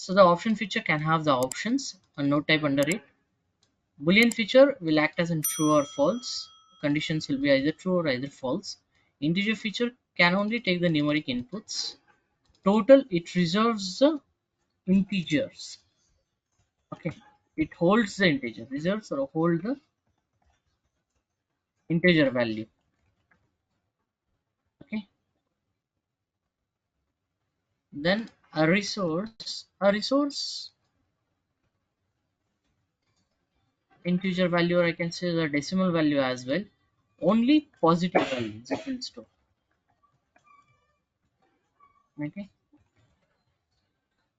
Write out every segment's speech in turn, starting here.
So the option feature can have the options and node type under it. Boolean feature will act as in true or false. Conditions will be either true or either false. Integer feature can only take the numeric inputs. Total, it reserves the integers. Okay, it holds the integer, reserves or hold the integer value. Okay, then a resource integer value, or I can say the decimal value as well. Only positive values it will store. Okay,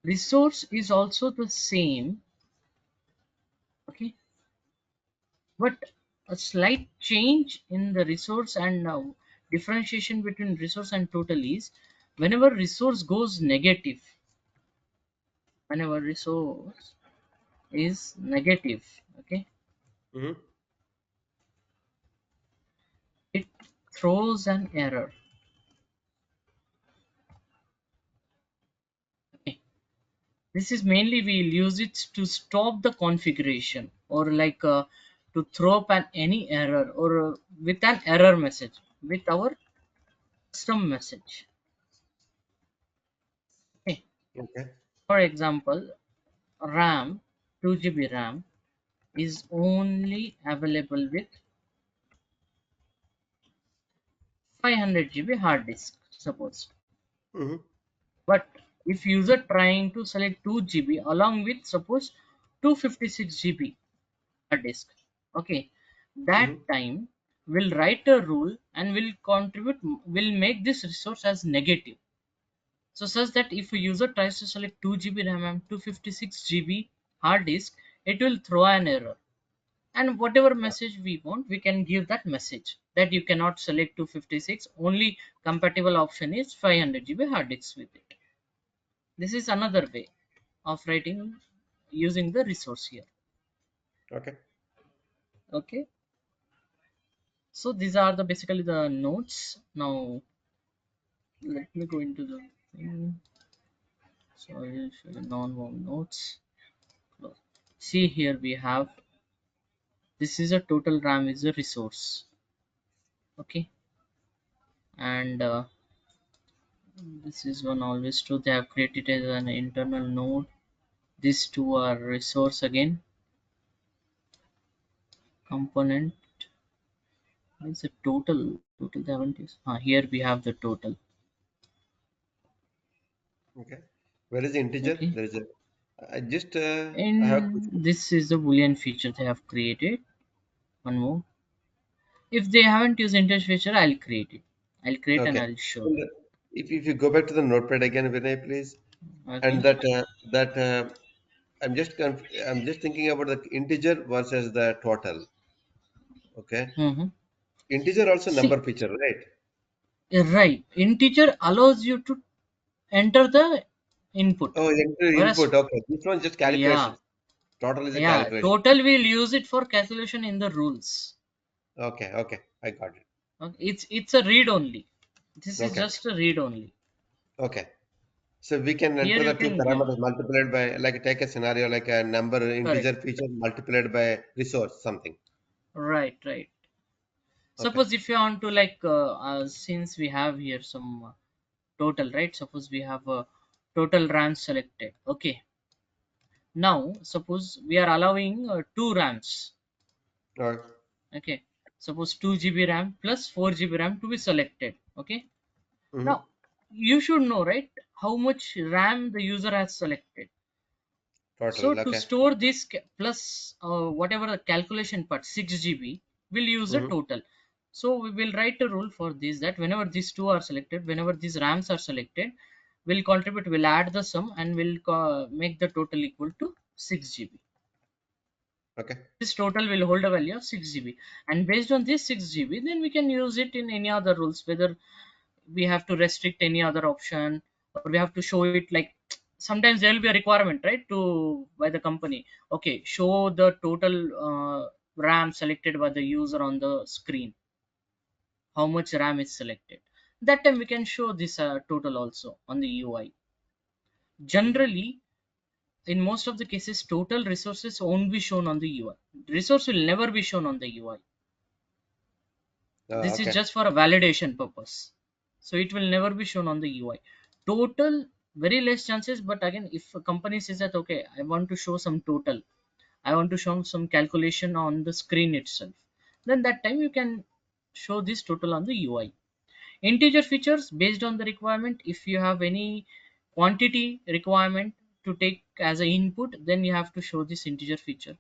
resource is also the same. Okay, but a slight change in the resource and differentiation between resource and total is whenever resource goes negative. Whenever resource is negative, okay, Mm-hmm. it throws an error. Okay, this is mainly we'll use it to stop the configuration, or like to throw up any error, or with an error message with our custom message. Okay, Okay. for example, RAM 2 GB RAM is only available with 500 GB hard disk, suppose. Mm-hmm. But if user trying to select 2 GB along with suppose 256 GB hard disk, okay, that Mm-hmm. time will write a rule and will make this resource as negative. So such that if a user tries to select 2 GB RAM and 256 GB hard disk, it will throw an error. And whatever message we want, we can give that message that you cannot select 256. Only compatible option is 500 GB hard disk with it. This is another way of writing using the resource here. Okay. Okay, so these are the basically the notes. Now let me go into the thing. So I will show you non-warm notes. See here we have, this is a total RAM is a resource. Okay, and this is one always true. They have created as an internal node. These two are resource again. Component is a total they haven't used. Here we have the total. Okay. Where is the integer? Okay, There is a. I just I have and this is the boolean feature they have created. One more. If they haven't used integer feature, I'll create it. I'll create and okay. I'll show And you. if you go back to the notepad again, Vinay, please, Okay. and that I'm just thinking about the integer versus the total. Okay. Mm-hmm. Integer also See, number feature, right? right. Integer allows you to enter the input, Oh, enter whereas input. Okay. This one just yeah, calculation. Total is a yeah, calculation. total we'll use it for calculation in the rules. Okay. Okay. I got it. Okay, it's a read only. This is Okay. just a read only. Okay. So we can Here enter you the two can, yeah, parameters multiplied by, like take a scenario like a number correct. integer feature multiplied by resource something. Right, right. Okay. Suppose if you want to like, since we have here some total, right? Suppose we have a total RAM selected. Okay. Now, suppose we are allowing two RAMs. Right. Okay. Suppose 2 GB RAM plus 4 GB RAM to be selected. Okay. Mm-hmm. Now, you should know, right? How much RAM the user has selected. So Total. to Okay. store this plus whatever the calculation part 6 GB, we'll use a Mm-hmm. total. So we will write a rule for this, that whenever these two are selected, whenever these RAMs are selected, we'll add the sum and we'll make the total equal to 6 GB. Okay. This total will hold a value of 6 GB, and based on this 6 GB, then we can use it in any other rules, whether we have to restrict any other option, or we have to show it like, sometimes there will be a requirement, right, to by the company. Okay, show the total RAM selected by the user on the screen, how much RAM is selected. That time we can show this total also on the UI. Mm-hmm. Generally in most of the cases, total resources won't be shown on the UI. Resource will never be shown on the UI. This is Okay. just for a validation purpose. So it will never be shown on the UI. Total, very less chances, but again, if a company says that, okay, I want to show some total, I want to show some calculation on the screen itself, then that time you can show this total on the UI. Integer features based on the requirement. If you have any quantity requirement to take as an input, then you have to show this integer feature.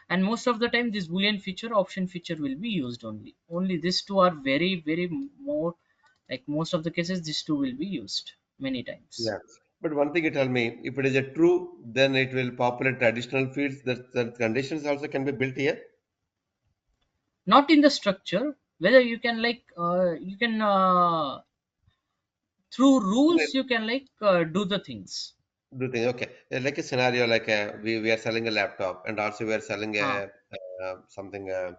And most of the time, this boolean feature, option feature will be used only these two are very more, like most of the cases these two will be used many times. Yeah. But one thing you tell me, if it is a true, then it will populate additional fields that conditions also can be built here. Not in the structure, whether you can like you can through rules you can like do the things. Do things. Okay. Like a scenario, like we are selling a laptop and also we are selling Ha something, a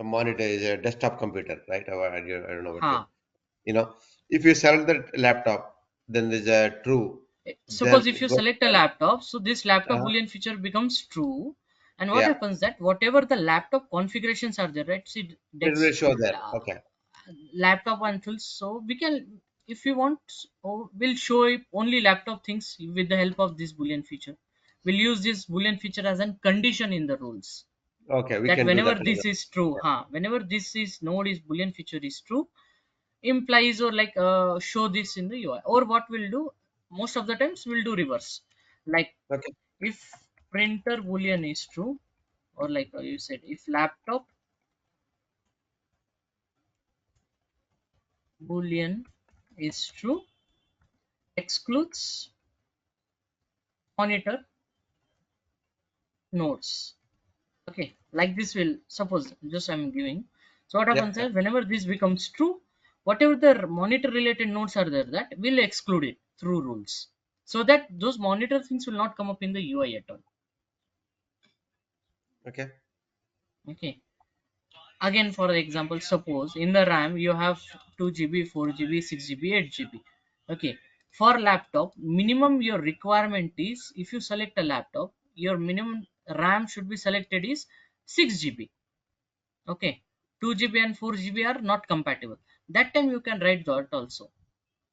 monitor, is a desktop computer, right? Or I don't know what you, ha you know, if you sell the laptop, then there's a true, Suppose then if it you goes, select a laptop, so this laptop uh, boolean feature becomes true. And what yeah, happens that whatever the laptop configurations are there, right? See, it will dex show there. la- Okay. laptop and tools, so we can, if we want, we'll show it only laptop things with the help of this boolean feature. We'll use this boolean feature as a condition in the rules, Okay. We that can do whenever that later. this is true, whenever this is node is boolean feature is true, implies or like show this in the UI. Or what we'll do, most of the times we'll do reverse, like Okay. if printer boolean is true, or like you said, if laptop boolean is true, excludes monitor nodes. Okay, like this will, suppose just I'm giving. So what Yeah. happens Yeah. is whenever this becomes true, whatever the monitor related nodes are there, that will exclude it through rules, so that those monitor things will not come up in the UI at all. Okay. Okay, again for example, suppose in the RAM you have 2 GB, 4 GB, 6 GB, 8 GB. Okay, for laptop minimum your requirement is, if you select a laptop, your minimum RAM should be selected is 6 GB. Okay, 2 GB and 4 GB are not compatible. That time you can write that also.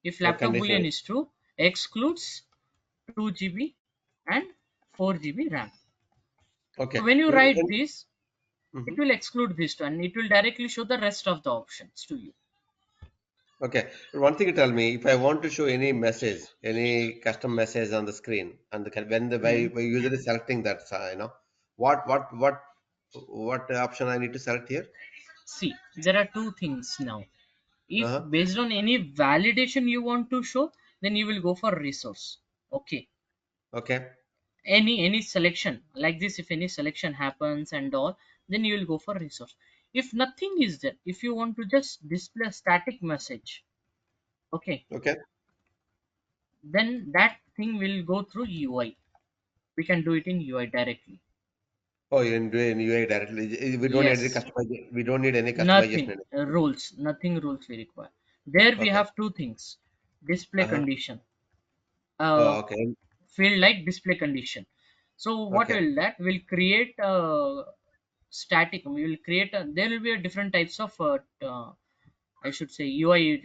If laptop Conditional. boolean is true, excludes 2 GB and 4 GB RAM. So Okay. when you write this, it Mhm. will exclude this two and it will directly show the rest of the options to you. Okay. One thing you tell me, if I want to show any message, any custom message on the screen, and when the Hmm. by usually selecting that, what option I need to select here? See, there are two things now. If Uh-huh. based on any validation you want to show, then you will go for resource. Okay. Okay. Any selection like this, if any selection happens and all, then you will go for resource. If nothing is there, if you want to just display a static message, okay, Okay. then that thing will go through UI. We can do it in UI directly. Oh, you can do it in UI directly. We don't need any Yes, customization. We don't need any customization nothing in it. rules, nothing rules we require. There we Okay. have two things: display Uh-huh. condition, uh, Oh, okay. field like display condition. So what Okay. will that will create a static, we will create there will be a different types of I should say UI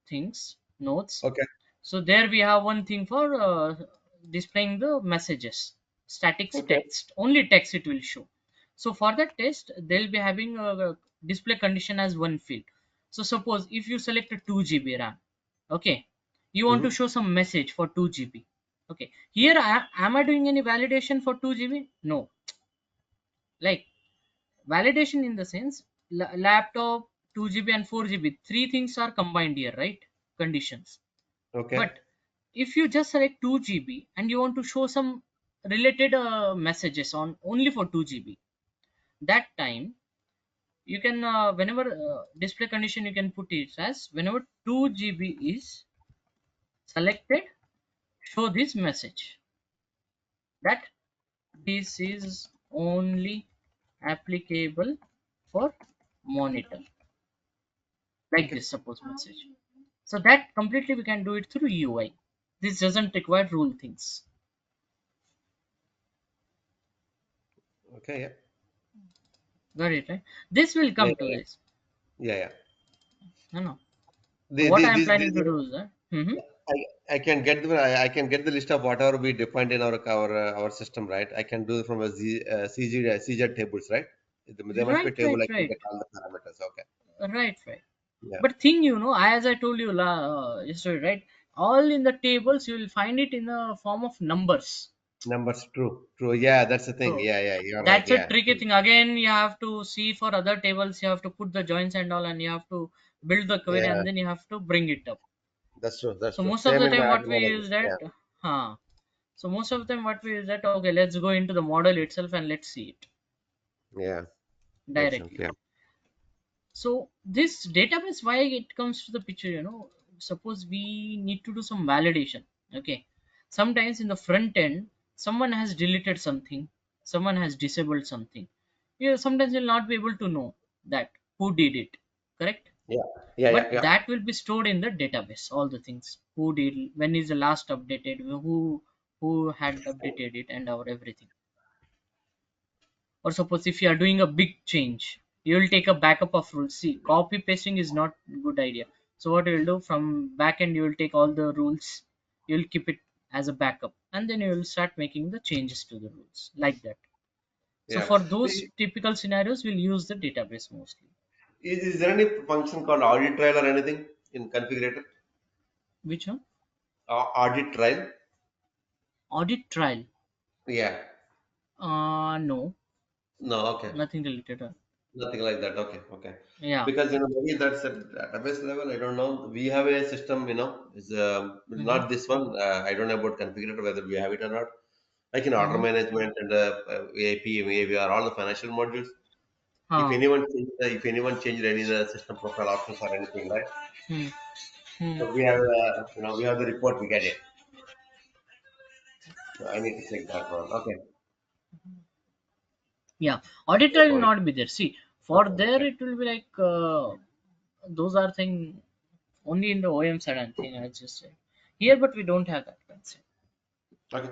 things, nodes. Okay. So there we have one thing for displaying the messages, static Okay. text, only text it will show. So for that test, they'll be having a display condition as one field. So suppose if you select a 2 GB RAM, okay, you want to Mm-hmm. show some message for 2 GB. Okay, here am I doing any validation for 2 GB? No, like validation in the sense, laptop 2 GB and 4 GB, three things are combined here, right? Conditions. Okay. But if you just select 2 GB and you want to show some related messages on only for 2 GB, that time you can whenever display condition you can put it as, whenever 2 GB is selected, show this message that this is only applicable for monitor, like Okay. this suppose message. So that completely we can do it through UI. This doesn't require rule things. Okay, yeah. Got it, right? This will Yeah, come to yeah, this. yeah, yeah. No, no. So The, what the, I am this, planning this, to do is that. Mm-hmm. I can get I can get the list of whatever we defined in our system, right? I can do it from a CZ tables, right? There must be a Right, table right, I can right, get all the parameters. Okay. right, right. Yeah. But thing, as I told you yesterday, right? All in the tables, you will find it in the form of numbers. Numbers, true, true. Yeah, that's the thing. So Yeah, yeah, you're right. that's a Yeah, tricky true. thing. Again, you have to see for other tables. You have to put the joins and all, and you have to build the query, Yeah, and then you have to bring it up. that's true. That's So true. most of Same the in my time, what we automatic. use Yeah, that, huh? So most of the time, what we use that. Okay, let's go into the model itself and let's see it yeah, makes sense. directly. Yeah, So this database, why it comes to the picture, suppose we need to do some validation. Okay, sometimes in the front end, someone has deleted something, someone has disabled something. Sometimes you'll not be able to know that who did it, correct? yeah, yeah, But yeah, yeah. that will be stored in the database. All the things, who did, when is the last updated, who had updated it, and our everything. Or suppose if you are doing a big change, you will take a backup of rules. See, copy pasting is not good idea. So what you will do, from backend you will take all the rules, you will keep it as a backup, and then you will start making the changes to the rules like that. So Yeah. for those See, typical scenarios, we'll use the database mostly. is there any function called audit trail or anything in configurator? Which one? Audit trail? Audit trial? Yeah. No, No. Okay. nothing related to. Nothing like that. Okay, okay. Yeah. Because maybe that's at database level. I don't know. We have a system. Is Mm-hmm. not this one. I don't know about configurator whether we have it or not. Like in order Mm-hmm. management and AP, AVR, all the financial modules. Huh. If anyone changed any of the system profile options or anything, right? Hmm. Hmm. So we have we have the report. We get it. So I need to check that one. Okay. Yeah, auditor will Oh, not be there. See, for okay. there Okay. it will be like those are thing only in the OEM side and thing I just said here, but we don't have that concept. Okay.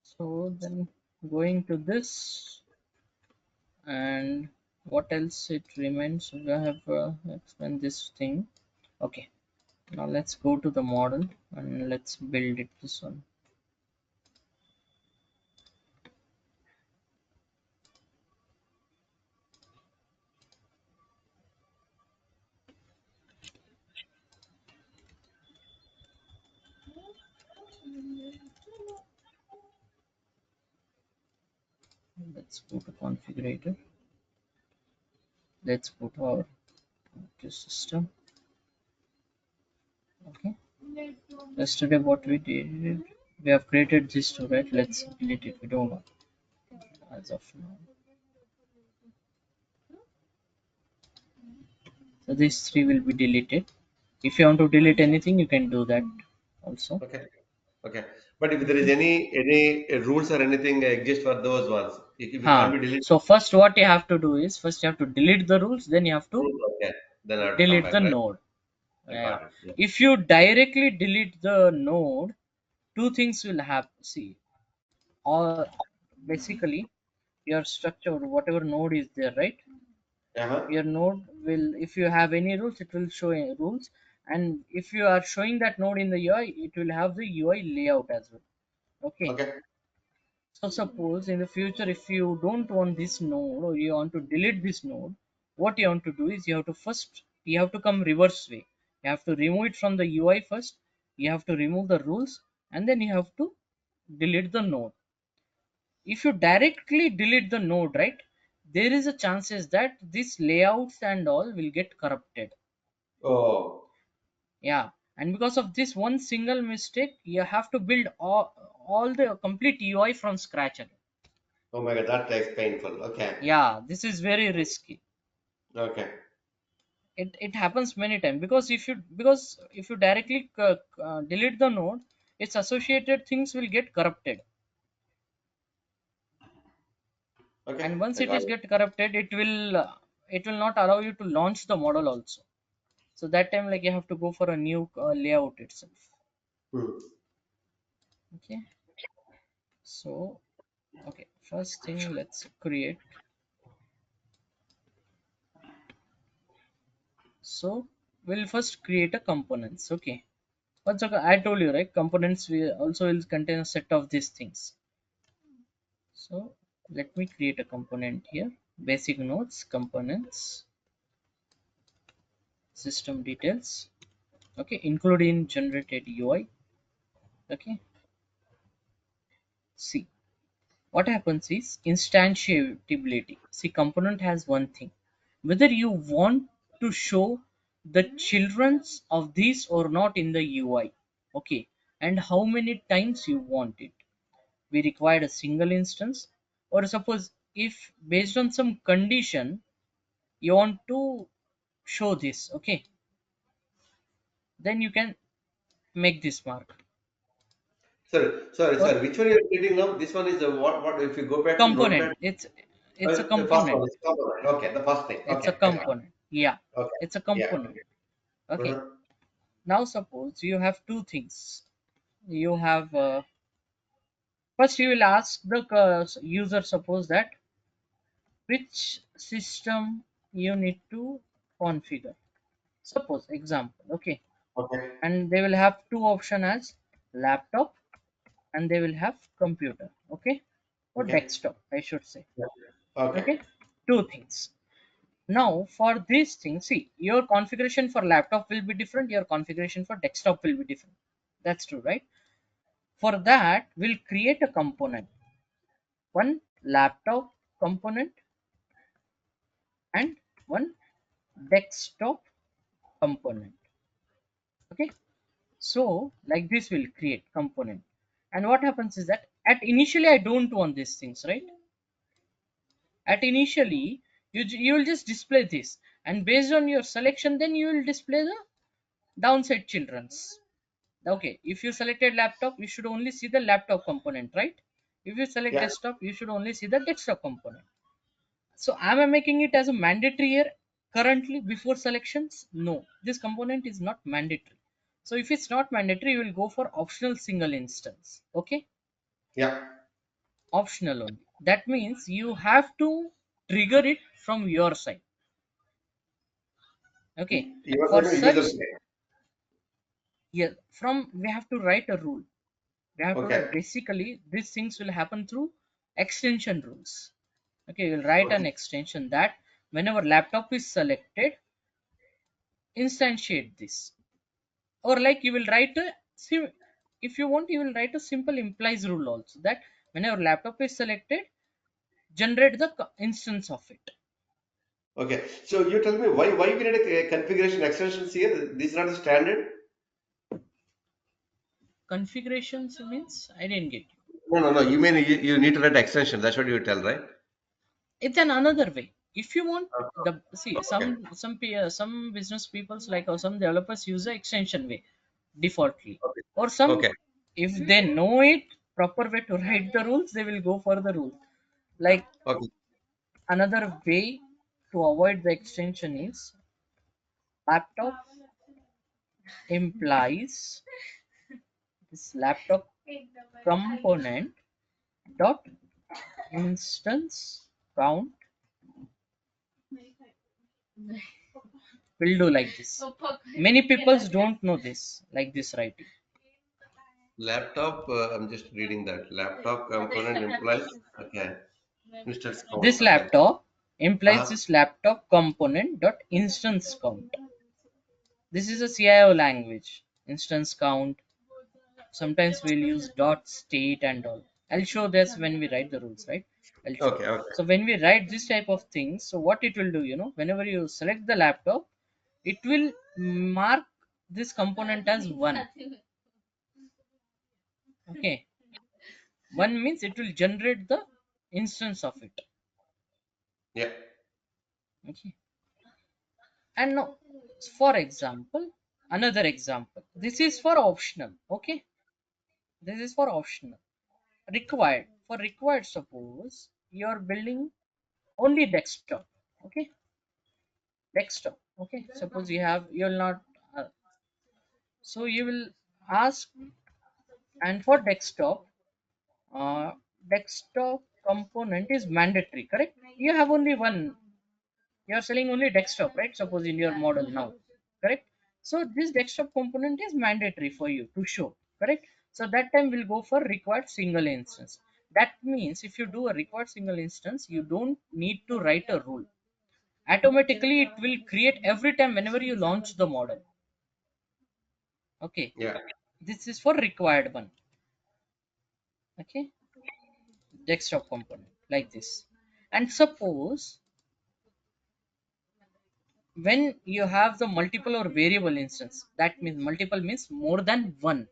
So then going to this, and what else it remains? We have explained this thing. Okay, now let's go to the model and let's build it this one. Let's go to configurator. Let's put our system. Okay. Yesterday, what we did, we have created this too, right? Let's delete it. We don't know as of now. So these three will be deleted. If you want to delete anything, you can do that also. Okay. Okay. But if there is any rules or anything exist for those ones, if it can't Huh. be deleted, So first, what you have to do is first you have to delete the rules, then you have to rules, okay, then I have to come delete back, the right? node. I Yeah. got it. Yeah. If you directly delete the node, two things will happen. See, or basically your structure, whatever node is there, right? Uh-huh. Your node will, if you have any rules, it will show rules, and if you are showing that node in the UI, it will have the UI layout as well. Okay, Okay. so suppose in the future if you don't want this node or you want to delete this node, what you want to do is you have to come reverse way. You have to remove it from the UI first, you have to remove the rules, and then you have to delete the node. If you directly delete the node, right, there is a chances that these layouts and all will get corrupted. Oh, Yeah, and because of this one single mistake, you have to build all the complete UI from scratch again. oh my God, that takes painful. Okay. Yeah, this is very risky. Okay. It happens many times because if you directly delete the node, its associated things will get corrupted, and Okay. once I it got is it. get corrupted, it will not allow you to launch the model also. So that time, like, you have to go for a new layout itself. Hmm. Okay. So okay, first thing, let's create. So we'll first create a components. Okay, what's okay, I told you, right? Components will also will contain a set of these things. So let me create a component here. Basic nodes, components, system details. Okay, including generated UI. Okay, see what happens is instantiability. See, component has one thing: whether you want to show the children's of these or not in the UI. Okay, and how many times you want it. We require a single instance, or suppose if based on some condition you want to show this. Okay, then you can make this mark. Or Which one you're reading now? This one is the what? If you go back to component, Notepad, it's a the first one component. is component. Okay, the first thing. It's a Okay, I got component. Yeah, it. Okay, it's a yeah. component. Okay, Uh-huh. now suppose you have two things. You have first you will ask the user, suppose that which system you need to configure. Suppose example. Okay, Okay, and they will have two option as laptop, and they will have computer. Okay, or okay, desktop, I should say. yeah. Okay, Okay, two things. Now for this thing, see, your configuration for laptop will be different, your configuration for desktop will be different. That's true, right? For that, we'll create a component, one laptop component and one desktop component. Okay, so like this we'll create component. And what happens is that at initially I don't want these things, right? At initially you will just display this, and based on your selection then you will display the downside children's. Okay, if you selected laptop, you should only see the laptop component, right? If you select yeah, desktop, you should only see the desktop component. So am I making it as a mandatory here currently before selections? No, this component is not mandatory. So if it's not mandatory, you will go for optional single instance. Okay, yeah. optional only. That means you have to trigger it from your side. Okay, You are for going to user such, side. yeah, from we have to write a rule. We have to write, Okay, basically these things will happen through extension rules. Okay, we'll write an okay, extension that whenever laptop is selected, instantiate this. Or like you will write a if you want, you will write a simple implies rule also, that whenever laptop is selected, generate the instance of it. okay. So you tell me why we need a configuration extensions here? This is not the standard. Configurations means I didn't get you. No, no, no. You mean you need to write extension. That's what you tell, right? It's an another way. If you want the, see, Okay, some business peoples, like, or some developers use the extension way defaultly, okay, or some, okay, if they know it proper way to write the rules, they will go for the rule. Like, okay. another way to avoid the extension is laptop implies this laptop component dot instance count. Will do like this. Many people don't know this, like this writing. Laptop. I'm just reading that. Laptop component implies. Okay. Instance count. This Okay. laptop implies Uh-huh. this laptop component dot instance count. This is a CIO language. Instance count. Sometimes we'll use dot state and all. I'll show this when we write the rules, right? I'll show. Okay, okay, So when we write this type of things, so what it will do, whenever you select the laptop, it will mark this component as one. Okay, one means it will generate the instance of it. yeah. Okay, and now, for example, another example. This is for optional. Okay, this is for optional. Required, for required, suppose you're building only desktop. Okay, desktop. Okay, suppose you'll not, uh, so you will ask, and for desktop, uh, desktop component is mandatory, correct? You have only one. You are selling only desktop, right? Suppose in your model now, correct? So this desktop component is mandatory for you to show, correct? So that time we'll go for required single instance. That means if you do a required single instance, you don't need to write a rule. Automatically it will create every time whenever you launch the model. Okay, Yeah. this is for required one. Okay, desktop component like this. And suppose when you have the multiple or variable instance, that means multiple means more than one.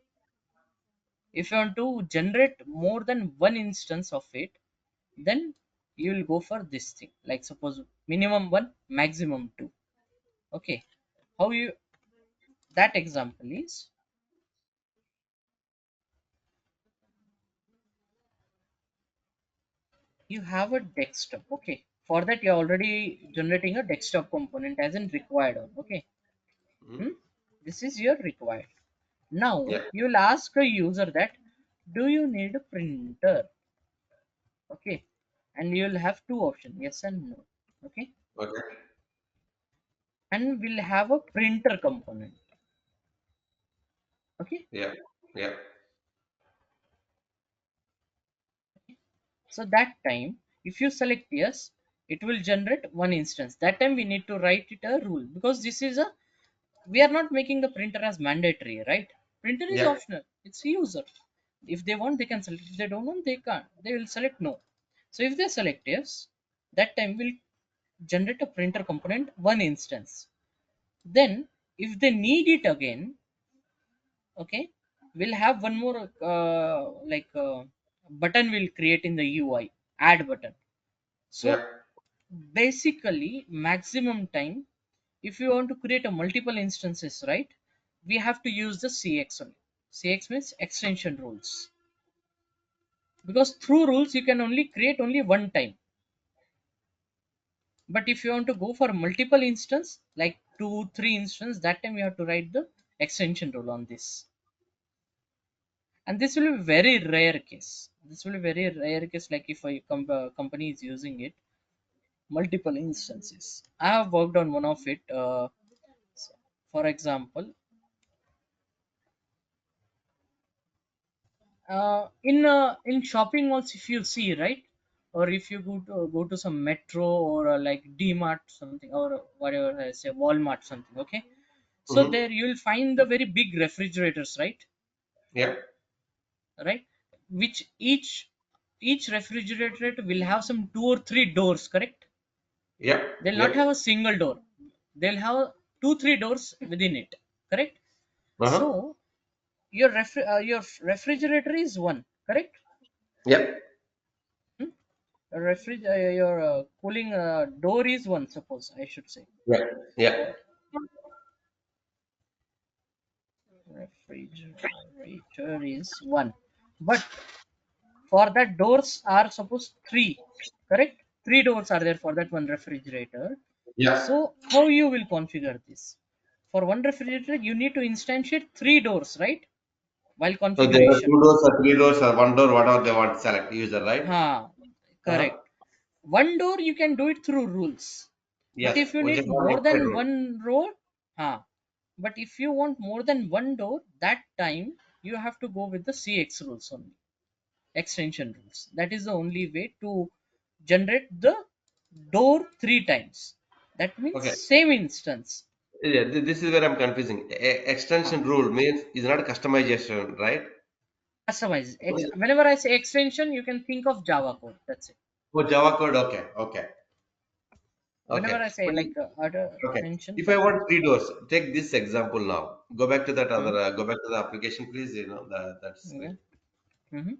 If you want to generate more than one instance of it, then you will go for this thing, like suppose minimum one, maximum two. Okay, how you, that example is, you have a desktop. Okay, for that you're already generating a desktop component as in required one. Okay. Mhm. Hmm? This is your required. Now Yeah. you will ask a user that, do you need a printer? Okay, and you will have two options, yes and no. Okay, Okay. and we'll have a printer component. Okay, Yeah. Yeah. so that time if you select yes, it will generate one instance. That time we need to write it a rule, because this is a, we are not making the printer as mandatory, right? Printer is Yeah. optional, it's user. If they want they can select, if they don't want they can't, they will select no. So if they select yes, that time will generate a printer component one instance. Then if they need it again, okay, we'll have one more button will create in the UI, add button. So Yeah. basically maximum time, if you want to create a multiple instances, right, we have to use the cx only. Cx means extension rules, because through rules you can only create only one time. But if you want to go for multiple instance, like two three instance, that time you have to write the extension rule on this. And this will be very rare case, this will be very rare case, like if a company is using it multiple instances. I have worked on one of it. For example, in shopping malls, if you see, right, or if you go to some metro or like D-Mart something, or whatever I say, Walmart something. Okay, so Hmm. there you will find the very big refrigerators, Yeah. right, which each refrigerator will have some two or three doors, correct? Yeah. They'll not Yeah. have a single door, they'll have two three doors within it, correct? Uh-huh. So your refrigerator is one, correct? Yeah. Hmm? Your cooling door is one, suppose I should say. Yeah. Yeah. Refrigerator is one, but for that doors are suppose three, correct? Three doors are there for that one refrigerator. Yeah. So how you will configure this? For one refrigerator, you need to instantiate three doors, right? While So there are configuration. two doors or three doors or one door, whatever they want to select user, right? Ha, Uh-huh. correct. One door you can do it through rules. But Yes. if you We need can have more outside than rule. one door, ha. But if you want more than one door, that time you have to go with the CX rules only, extension rules. That is the only way to generate the door three times. That means Okay. same instance. Yeah, this is where I'm confusing. Ha. Extension rule means is not customization, right? Customize. What is- Whenever I say extension, you can think of Java code. That's it. For Java code, okay, okay, Whenever okay. I say But like other okay, extension, if I that want three doors, take this example now. Go back to that hmm, other, go back to the application, please. You know that screen. okay. Hmm.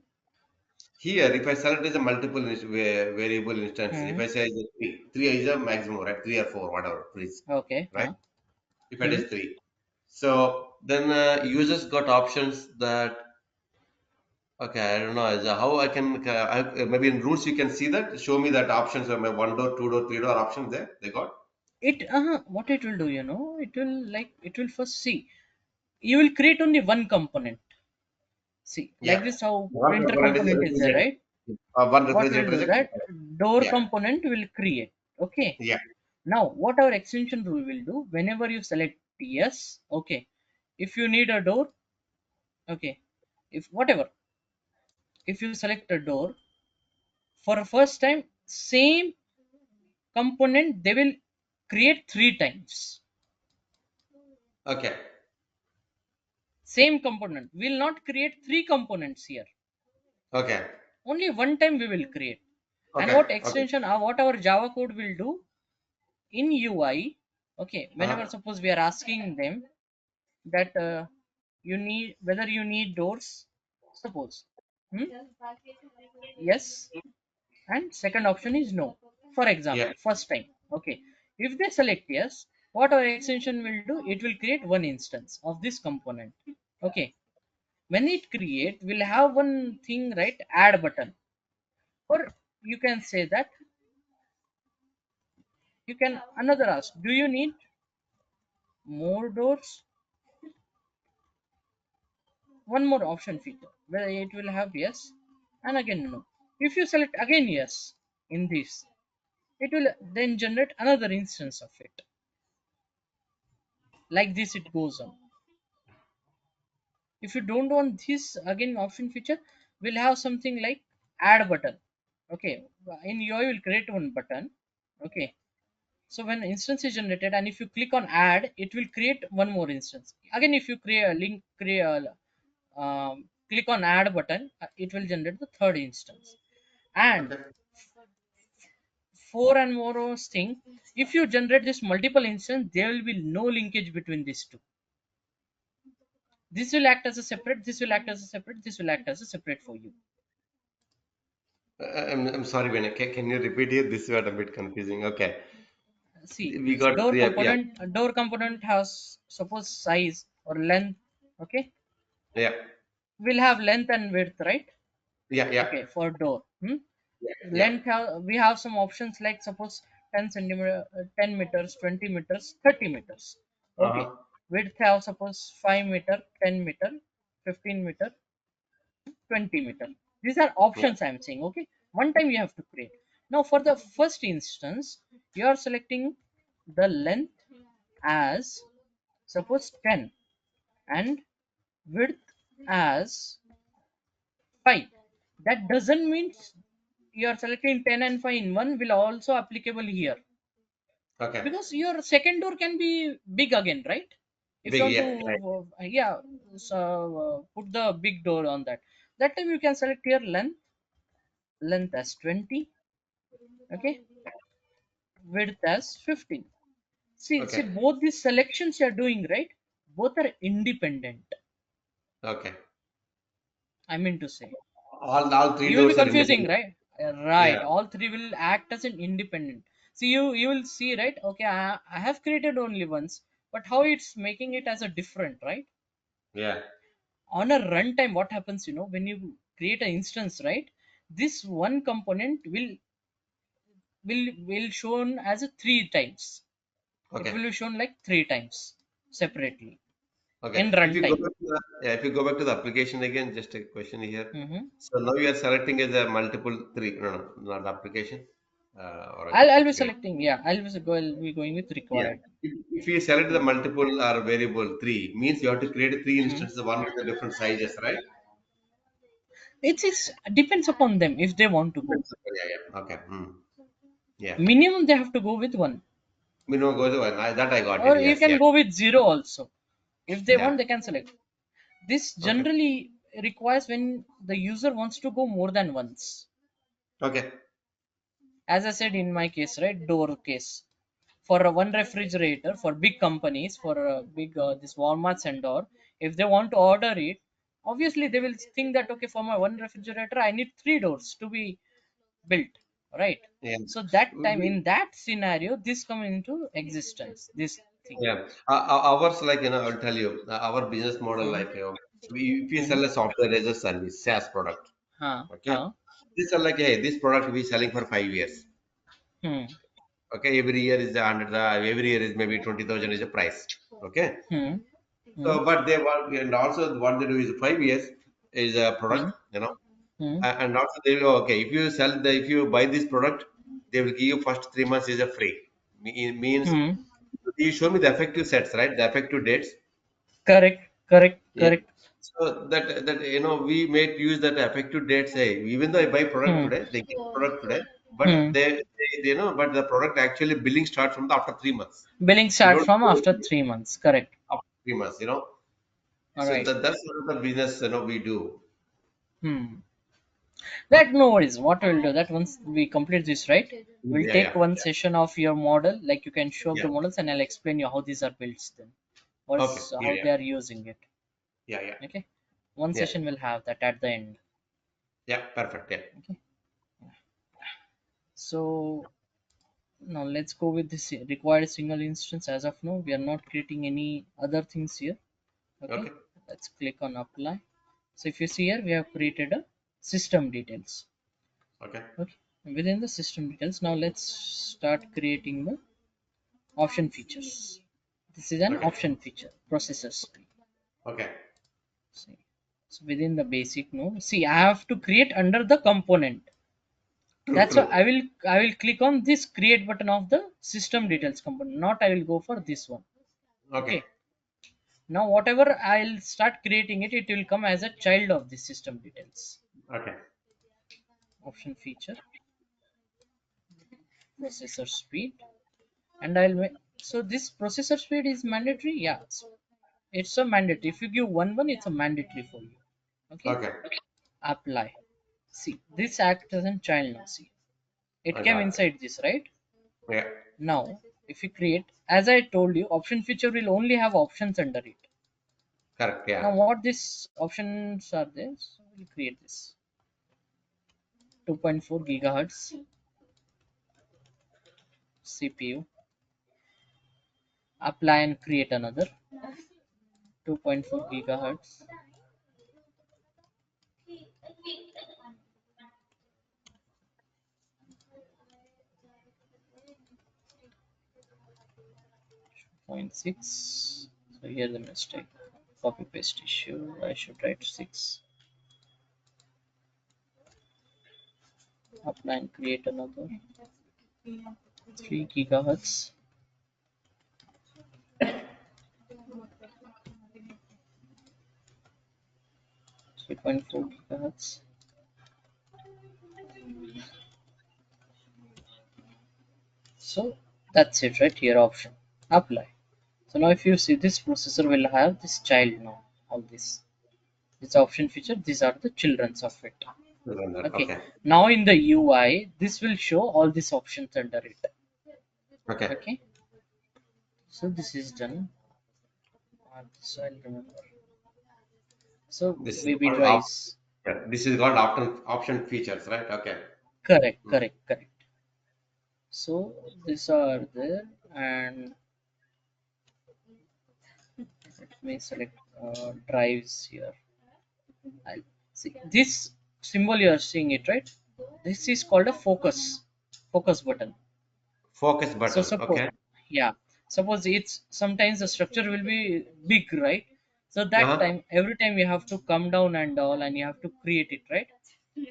Here, if I select as a multiple variable instance, if Hmm. I say three is a maximum, right? Three or four, whatever, please, Okay. right? If it Hmm. is three, so then users got options that okay, I don't know how I can maybe in rules you can see that. Show me that options of my one door, two door, three door options there. They got It what it will do, it will, like, it will first see, you will create only one component. See, like Yeah. this how One printer component is a component is there, refrigerator. right? One What will refrigerator is do a that, component. door Yeah. component will create. Okay, Yeah. now what our extension rule will do, whenever you select yes, okay, if you need a door, okay, if whatever, if you select a door for a first time, same component they will create three times. Okay. Same component will not create three components here, Okay. only one time we will create. And Okay. what Okay. extension what our java code will do in UI, okay, whenever Uh-huh. suppose we are asking them that you need, whether you need doors, suppose, hmm? Yes, and second option is no, for Yeah. example, first time, okay, if they select yes, what our extension will do, it will create one instance of this component. Okay, when it create, we'll have one thing, right, add button, or you can say that, you can another ask, do you need more doors, one more option feature where it will have yes and again no. If you select again yes in this, it will then generate another instance of it. Like this it goes on. If you don't want this again option feature, we'll have something like add button. Okay, in UI will create one button. Okay, so when instance is generated and if you click on add, it will create one more instance. Again, if you create a link, create a click on add button, it will generate the third instance. And Okay. four and more thing, if you generate this multiple instance, there will be no linkage between these two. This will act as a separate, this will act as a separate, this will act as a separate for you. I'm sorry, Vinay. Can you repeat it? This word a bit confusing. Okay. See, We got door three. Yeah. component, a door component has suppose size or length. Okay, Yeah. we'll have length and width, right? Yeah. Yeah. Okay, for door. Yeah. Yeah. Length we have some options like suppose 10 centimeter, 10 meters, 20 meters, 30 meters. Okay, Uh-huh. width have suppose 5 meter, 10 meter, 15 meter, 20 meter. These are Yeah. options I'm saying. Okay, one time you have to create. Now for the first instance, you are selecting the length as suppose 10 and width as 5. That doesn't mean you are selecting 10 and 5 in one will also applicable here, Okay. because your second door can be big again, right? If you Big. want Yeah. Right. to yeah, so put the big door on that, that time you can select here length as 20, okay, width as 15. See Okay. both these selections you are doing, right, both are independent, Okay. I mean to say. All three You will be doors are confusing, independent. right? Yeah. Right, all three will act as an independent. See, you will see, right, okay, I have created only once, but how it's making it as a different, right? Yeah. On a runtime, what happens, when you create an instance, right, this one component will shown as a three times. It Okay. will be shown like three times separately Okay. in If you go runtime. back to the yeah, if you go back to the application again, just a question here. Hmm. So now you are selecting as a multiple three. No, no, not the application. Oracle I'll be configurator. selecting, yeah, I'll be going with Yeah. required. If you select the Hmm. multiple or variable three, means you have to create three Hmm. instances, one with the different sizes, right? It's depends upon them if they want to go. Yeah, yeah. Okay. Hmm. Yeah. Minimum they have to go with one, Minimum goes to one. That I got it. or you Yes. can Yeah. go with zero also. If they Yeah. want, they can select. This Okay. generally requires when the user wants to go more than once. Okay. As I said in my case, right, door case. For a one refrigerator, for big companies, for big this Walmarts and all, if they want to order it, obviously they will think that okay, for my one refrigerator, I need three doors to be built, right? Yeah. So that time We- in that scenario, this come into existence. This thing. Yeah. Ours, like, I'll tell you, our business model, Hmm. like, if we Hmm. sell a software as a service, SaaS product, Huh. okay? Huh. This are like, hey, this product we selling for 5 years. Hmm. Okay, every year is 100, every year is maybe 20,000 is the price. Okay. Hmm. Hmm. So, but they want, and also what they do is 5 years. is a Hmm. product, you know, Hmm. and also they will, okay, if you sell the, if you buy this product, they will give you first 3 months is a free. Means Hmm. you show me the effective sets, right? The effective dates. Correct. Correct. Yeah. Correct. So that we may use that effective date. Say even though I buy product Hmm. today, they give product today, but Hmm. they but the product actually billing starts from the after 3 months. Billing You starts don't from pay after 3 months. Correct. after 3 months. All So right. that's sort of the business we do. Hmm. That no worries. What we'll do that once we complete this, right? We'll Yeah, take yeah, one yeah, session of your model, like you can show up yeah. the models, and I'll explain you how these are built. Then, Okay. what's Yeah, how yeah, they are using it. yeah, yeah, Okay. One yeah, session will have that at the end. yeah. Perfect. Yeah. Okay. So now let's go with this required single instance. As of now, we are not creating any other things here. Okay. Okay. Let's click on apply. So if you see here, we have created a system details. Okay. Okay. Within the system details, now let's start creating the option features. This is an Okay. option feature, processor speed. Okay. See. So within the basic node, see I have to create under the component. True. That's why True. I will click on this create button of the system details component. Not I will go for this one. Okay. Okay. Now whatever I'll start creating it, it will come as a child of the system details. Okay. Option feature, processor speed, and I'll make so this processor speed is mandatory. Yeah, so it's a mandatory. If you give one, it's a mandatory for you. Okay. Okay. Apply. See, this acts as a child now. See, it I came got it. inside this, right? Yeah. Now, if you create, as I told you, option feature will only have options under it. Correct. Yeah. Now, what these options are there? So we'll create this 2.4 gigahertz CPU. Apply and create another 2.4 gigahertz. 0.6. So here the mistake. Copy paste issue. I should write 6. Apply and create another 3 gigahertz. 3.4 gigahertz. So that's it, right here. Option apply. So now if you see, this processor will have this child now. All this option feature. These are the childrens of it. Okay. Okay. Now in the UI, this will show all these options under it. Okay. Okay. So this is done. So I'll remember. So This is baby called op. drives. Yeah. This is called option features, right? Okay. Correct. Mm. Correct. Correct. So these are there, and let me select drives here. I'll see this symbol you are seeing it, right? This is called a focus button. Focus So button. suppose, Okay. yeah, suppose it's sometimes the structure will be big, right? So that Uh-huh. time, every time you have to come down and all, and you have to create it, right?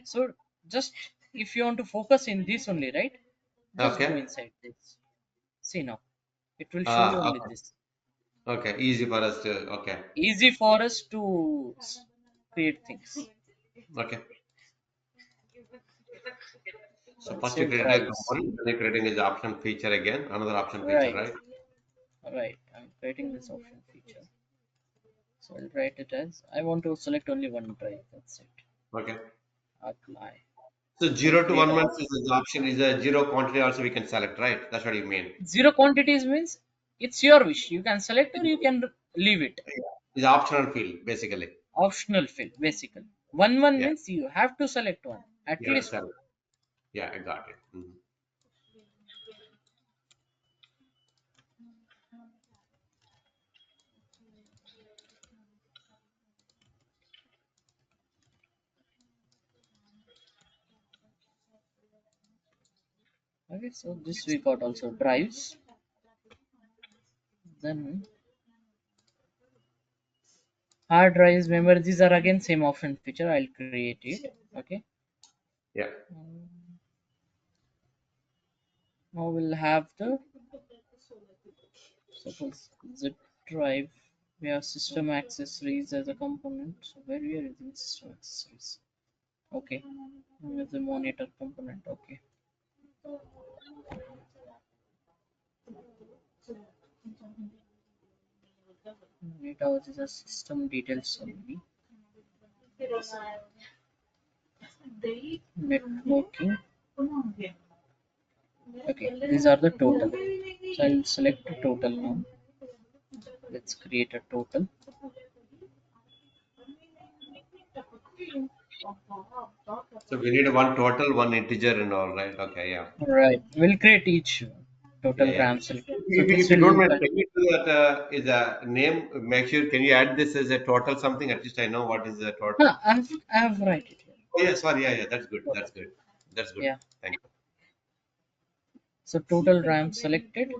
So just if you want to focus in this only, right? Just go Okay. inside this. See now, it will show you only Okay. this. Okay. Easy for us to. Okay. Easy for us to create things. Okay. So Let's first you say create a drives. component, then you're creating is option feature again, another option feature, Right, right? right. I'm creating this option feature. So I'll write it as I want to select only one drive. That's it. Okay. Apply. So I'll zero to create one another. month is the option is a zero quantity also we can select, right? That's what you mean. Zero quantities means it's your wish. You can select or you can leave it. It's optional field, basically. Optional fill, basically. One Yeah. means you have to select one, at You have to least one. select. Yeah, I got it. Mhm. Okay, so this we got also drives. Then Hard drives, memory, these are again same option feature. I'll create it. Okay. Yeah. Now we'll have the suppose zip drive. We have system accessories as a component. So where we are using system accessories. Okay. With the monitor component. Okay. Data is a system details only. Networking. Okay. These are the total. So I'll select the total now. Let's create a total. So we need one total, one integer and all, right? Okay, yeah. Right. We'll create each Yeah, total yeah. RAM select. So If this you don't will mind, can you do that is a name? Make sure, can you add this as a total something? At least I know what is the total. I've write it here. Oh, yeah, sorry. Yeah, yeah. That's good. Total. That's good. That's good. Yeah. Thank So total RAM selected.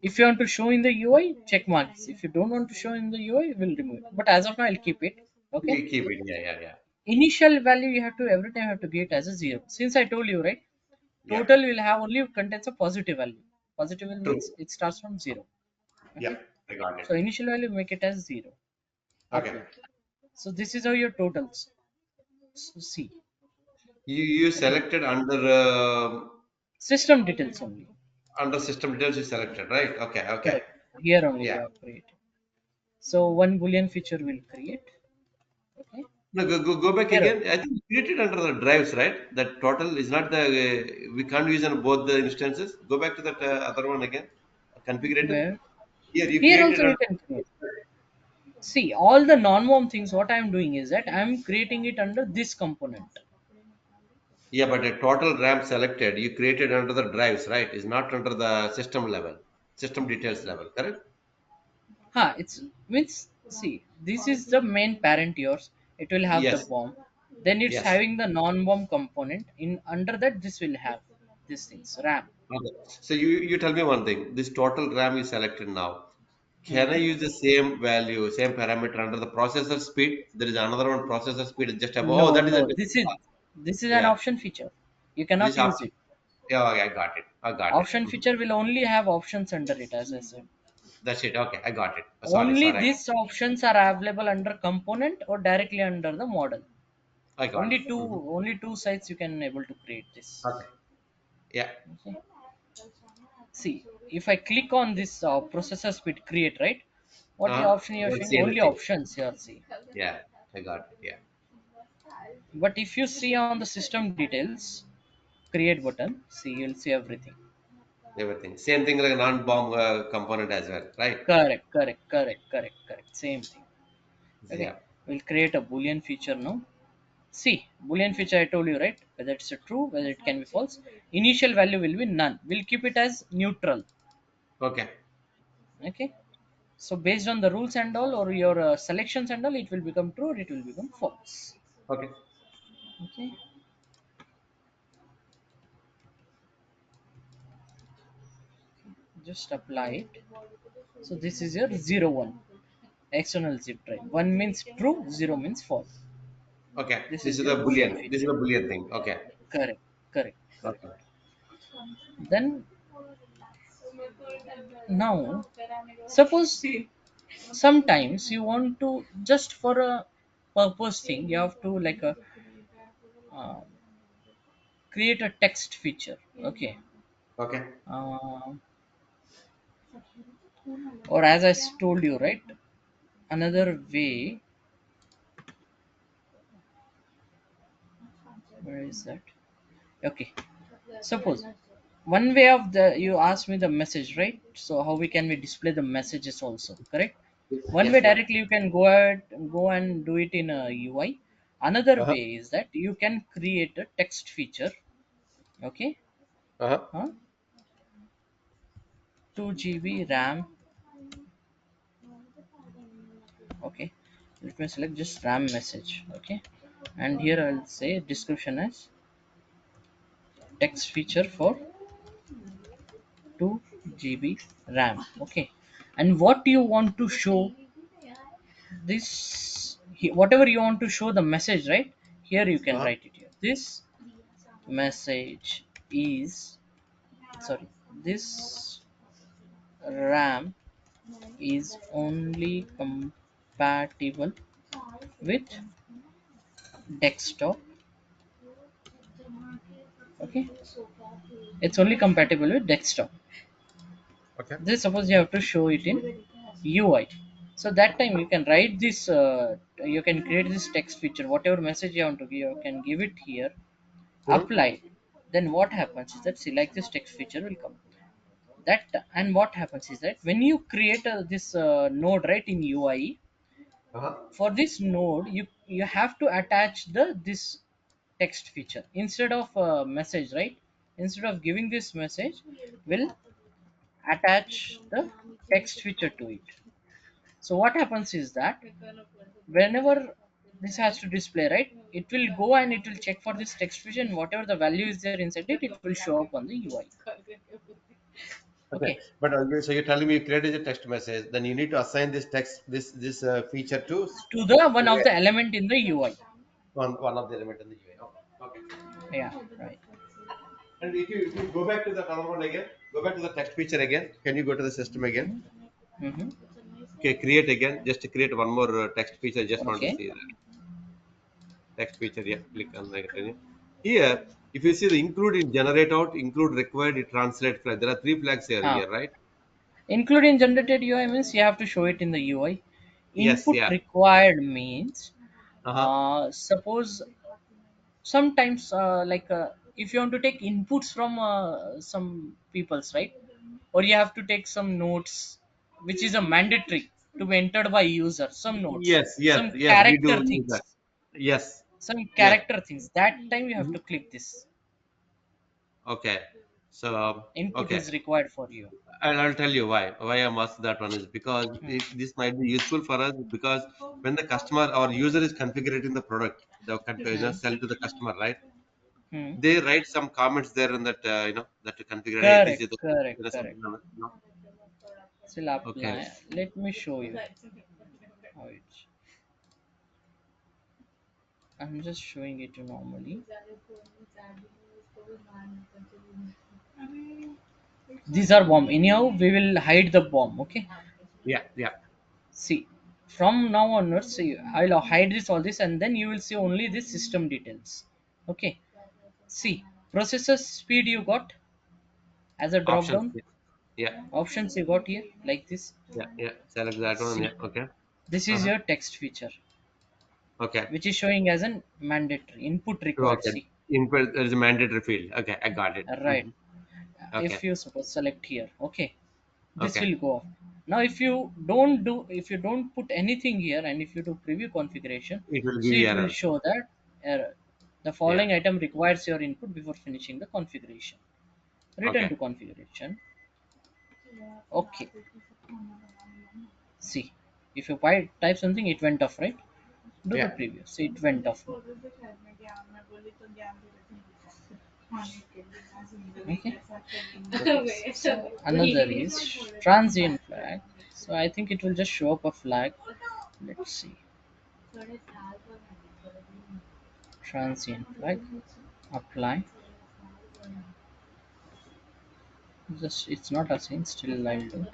If you want to show in the UI, check marks. If you don't want to show in the UI, we'll remove it. But as of now, I'll keep it. you. Okay. We keep it. Yeah, yeah, yeah. Initial value you have to every time have to get as a zero. Since I told you right, Yeah. total will have only contains a positive value. Positive value True. means it starts from zero. Yeah, Okay. I got it. So initial value make it as zero. Okay. Upload. So this is how your totals. So see. You Okay. selected System details only. under system details. You selected, right? Okay. Okay. Correct. Here only we Yeah. have created. So one boolean feature will create. Okay. No, go back Here again. only. I think you created under the drives, right? That total is not the, we can't use on both the instances. Go back to that other one again. Configurator. Where? Here, you Here created also under. you can create. See, all the non-warm things, what I am doing is that I am creating it under this component. Yeah, but a total RAM selected, you created under the drives, right? Is not under the system level, system details level, correct? It's means see, this is the main parent yours. It will have the Yes, bomb. Then it's yes. having the non-bomb component. In under that, this will have these things RAM. Okay. So you tell me one thing. This total RAM is selected now. Can I Hmm. use the same value, same parameter under the processor speed? There is another one processor speed is just above. Oh, No, that is a no. different class. This is an Yeah. option feature. You This cannot use option. it. Yeah, okay, I got it. I got it. Option Mhm. feature will only have options under it, as I said. That's it. Okay, I got it. Sorry, Only sorry. these options are available under component or directly under the model. I got it. Mhm. Only two sites you can able to create this. Okay. Yeah. Okay. See, if I click on this processor speed create, right? What the option you are Don't showing? see Only anything. options here. See, Yeah, I got it. Yeah. but if you see on the system details create button, see you'll see everything. Everything. Same thing like a non-bomb component as well, right? Correct. Same thing. Okay, Yeah. we'll create a boolean feature now. See, boolean feature I told you right, whether it's a true, whether it can be false. Initial value will be none. We'll keep it as neutral. Okay. Okay. So based on the rules and all or your selections and all, it will become true or it will become false. Okay. Okay. Just apply it. So this is your 01 external zip drive. 1 means true, 0 means false. Okay. This This is is your the boolean boolean. This is feature. the boolean thing. Okay. Correct, correct, correct. Okay. Then now suppose sometimes you want to just for a purpose thing you have to like a uh, create a text feature. Okay. Okay. uh, or as I told you right, another way, where is that? Okay, suppose one way of the you asked me the message right, so how we can we display the messages also, correct? One way Yes, yeah. directly you can go and do it in a UI. Another Uh-huh. way is that you can create a text feature. Okay. Uh-huh. Huh? 2 GB RAM. Okay, let me select just RAM message. Okay, and here I'll say description as text feature for 2 GB RAM. Okay, and what you want to show this whatever you want to show the message, right? Here you can Uh-huh. write it here. This message is, sorry, this RAM is only compatible with desktop. Okay, it's only compatible with desktop. Okay. This suppose you have to show it in UI. So that time you can write this, you can create this text feature, whatever message you want to give, you can give it here, Mm-hmm. apply. Then what happens is that, see, like this text feature will come. That, and what happens is that when you create this node, right, in UI, Uh-huh. for this node you have to attach the this text feature instead of message, right? Instead of giving this message, will attach the text feature to it. So what happens is that whenever this has to display, right, it will go and it will check for this text feature, and whatever the value is there inside it, it will show up on the UI. Okay. Okay, But so you're telling me you created a text message, then you need to assign this text, this feature to the to one of where? the element in the UI. One of the element in the UI. Okay. Okay. Yeah, right. And if you go back to that other one again, go back to the text feature again. Can you go to the system again? Mm-hmm. Okay, create again. Just to create one more text feature. Just want to Okay. see that text feature. Yeah, click on that. Here, if you see the include in generate out, include required, it translate flag. There are three flags here, Ah, here, right? including generated UI means you have to show it in the UI. Yes, Input yeah. required means, Uh-huh. suppose sometimes, if you want to take inputs from some people's, right, or you have to take some notes which is a mandatory to be entered by user, some notes, Yes, yes, some yes. We do character use things, that. Yes, some yes. character things, that time you have to Mhm. click this. Okay. So, Input okay. is required for you. I'll tell you why. Why I'm asked that one is because this might be useful for us because when the customer or user is configuring the product, the Hmm. sell to the customer, right? Hmm. They write some comments there in that that to configure. Hey, this Correct, is the correct, something. correct. No? Still Okay. apply. Let me show you how it's. I'm just showing it normally. These are bomb. Anyhow, we will hide the bomb. Okay. Yeah, yeah. See, from now onwards, see, I'll hide this all this, and then you will see only this system details. Okay. See, processor speed you got as a drop Options. down. Yeah, yeah, Options you got here like this. yeah, yeah. Select that one. Yeah. See, Okay. this is Uh-huh. your text feature, Okay. which is showing as an mandatory input required. Okay. See, Input there is a mandatory field. Okay, I got it. right. Okay. If you suppose select here, okay, this Okay. will go off. Now if you don't put anything here, and if you do preview configuration, It will give see, you it will error. show that error. The Yeah. following item requires your input before finishing the configuration. Return Okay. to configuration. Okay, see, if you type something, it went off, right? Do the Yeah. preview, see, it went off. Okay. Okay. So another is transient flag. So I think it will just show up a flag. Let's see. Transient flag. Apply. Just it's not a scene. Still I'll do.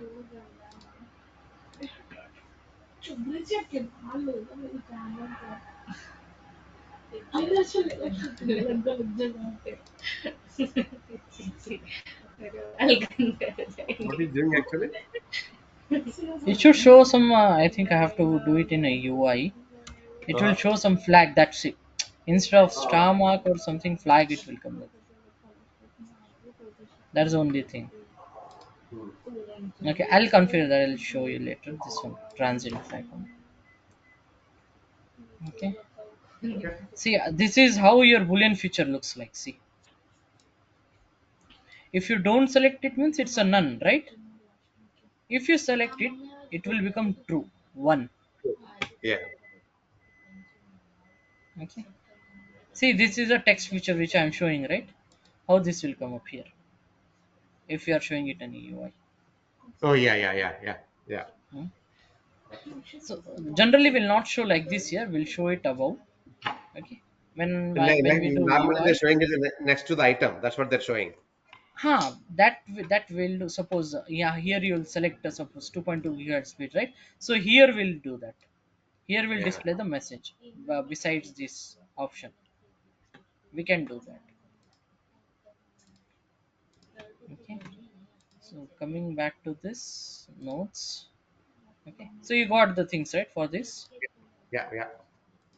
What is doing actually? It should show some. I think I have to do it in a UI. It will Uh-huh. show some flag. That's it. Instead of Oh. star mark or something flag, it will come. That's the only thing. Hmm. Okay, I'll configure that. I'll show you later. This one, transient flag one. Okay. Okay. See, this is how your boolean feature looks like. See, if you don't select it, means it's a none, right? If you select it, it will become true, one. Yeah. Okay. See, this is a text feature which I am showing, right? How this will come up here if you are showing it in UI. Oh yeah, yeah, yeah, yeah, yeah. Hmm? So generally will not show like this here, we'll show it above. Okay, when we do Normally they're UI. showing it next to the item. That's what they're showing. That will do. Suppose yeah, here you will select suppose 2.2 gigahertz speed, right? So here we'll do that. Here we'll Yeah. display the message. Besides this option, we can do that. Okay. So coming back to this notes. Okay. So you got the things right for this. Yeah. Yeah.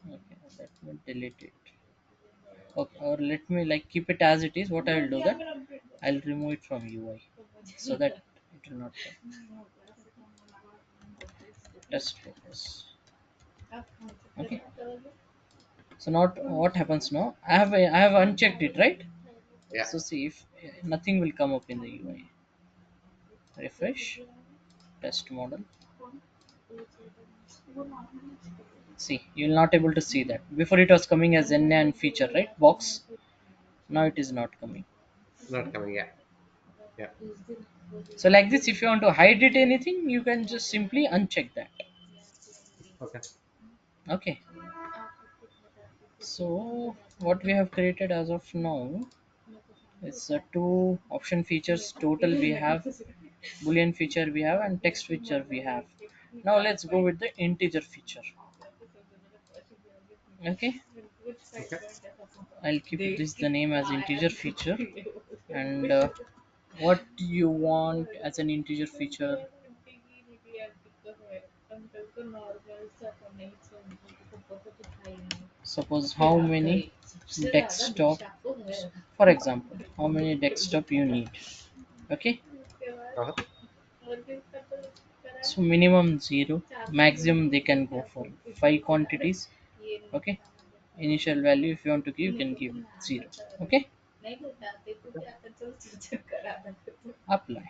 Okay. Let me delete it. Okay. Or let me like keep it as it is. What I will do that I'll remove it from UI so that it will not test focus. Okay. So not what happens now. I have unchecked it, right? Yeah. So see if nothing will come up in the UI. Refresh test model. See, you'll not able to see that. Before it was coming as N and feature, right? Box. Now it is not coming. Not coming. Yeah. Yeah. So like this, if you want to hide it anything, you can just simply uncheck that. Okay. Okay. So what we have created as of now is two option features. Total we have, boolean feature we have, and text feature we have. Now let's go with the integer feature. Okay, Okay. I'll keep this the name as integer feature. And what do you want as an integer feature? Suppose how many desktop, for example, how many desktop you need. Okay, Uh-huh. so minimum 0, maximum they can go for 5 quantities. Okay, initial value if you want to give, you can give 0. Okay, apply.